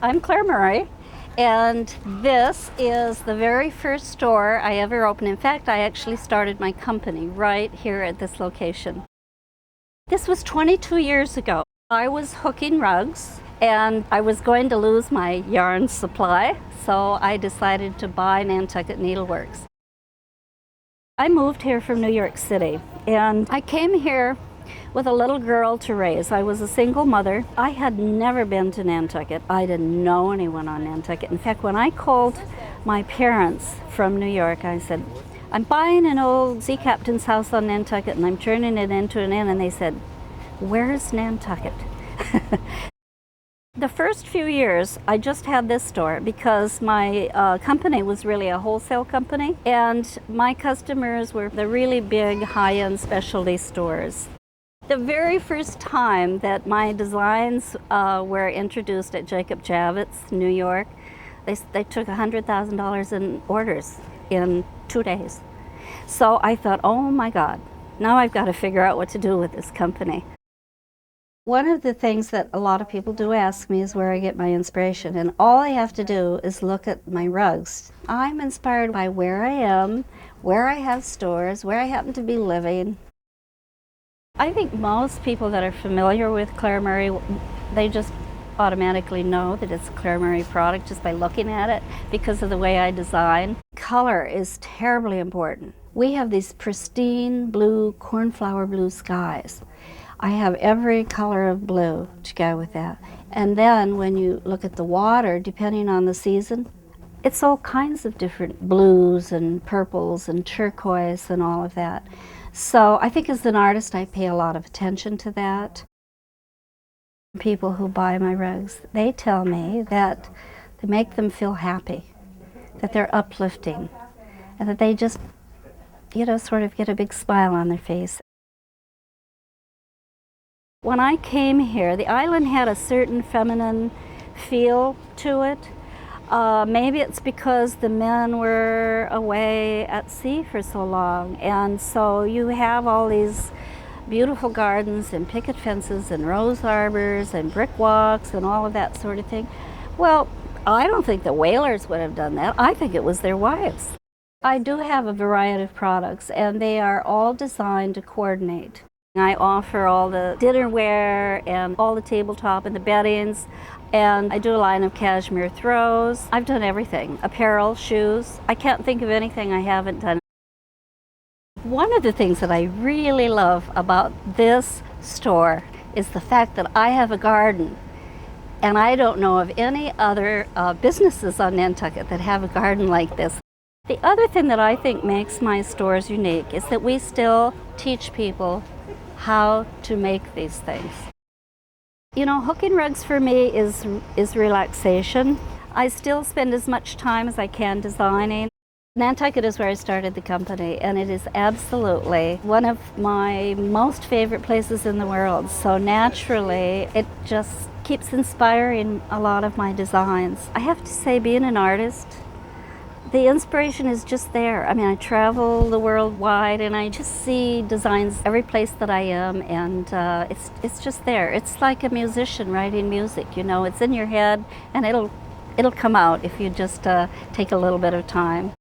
I'm Claire Murray, and this is the very first store I ever opened. In fact, I actually started my company right here at this location. This was 22 years ago. I was hooking rugs, and I was going to lose my yarn supply, so I decided to buy Nantucket Needleworks. I moved here from New York City, and I came here with a little girl to raise. I was a single mother. I had never been to Nantucket. I didn't know anyone on Nantucket. In fact, when I called my parents from New York, I said, I'm buying an old sea captain's house on Nantucket and I'm turning it into an inn. And they said, where's Nantucket? The first few years, I just had this store because my company was really a wholesale company, and my customers were the really big high-end specialty stores. The very first time that my designs were introduced at Jacob Javits, New York, they took $100,000 in orders in 2 days. So I thought, oh my God, now I've got to figure out what to do with this company. One of the things that a lot of people do ask me is where I get my inspiration, and all I have to do is look at my rugs. I'm inspired by where I am, where I have stores, where I happen to be living. I think most people that are familiar with Claire Murray, they just automatically know that it's a Claire Murray product just by looking at it because of the way I design. Color is terribly important. We have these pristine blue, cornflower blue skies. I have every color of blue to go with that. And then when you look at the water, depending on the season, it's all kinds of different blues and purples and turquoise and all of that. So I think as an artist, I pay a lot of attention to that. People who buy my rugs, they tell me that they make them feel happy, that they're uplifting, and that they just, sort of get a big smile on their face. When I came here, the island had a certain feminine feel to it. Maybe it's because the men were away at sea for so long, and so you have all these beautiful gardens and picket fences and rose arbors and brick walks and all of that sort of thing. Well, I don't think the whalers would have done that. I think it was their wives. I do have a variety of products, and they are all designed to coordinate. I offer all the dinnerware and all the tabletop and the beddings, and I do a line of cashmere throws. I've done everything, apparel, shoes. I can't think of anything I haven't done. One of the things that I really love about this store is the fact that I have a garden, and I don't know of any other businesses on Nantucket that have a garden like this. The other thing that I think makes my stores unique is that we still teach people how to make these things. Hooking rugs for me is relaxation. I still spend as much time as I can designing. Nantucket is where I started the company, and it is absolutely one of my most favorite places in the world. So naturally, it just keeps inspiring a lot of my designs. I have to say, being an artist, the inspiration is just there. I mean, I travel the world wide, and I just see designs every place that I am, and it's just there. It's like a musician writing music. It's in your head, and it'll come out if you just take a little bit of time.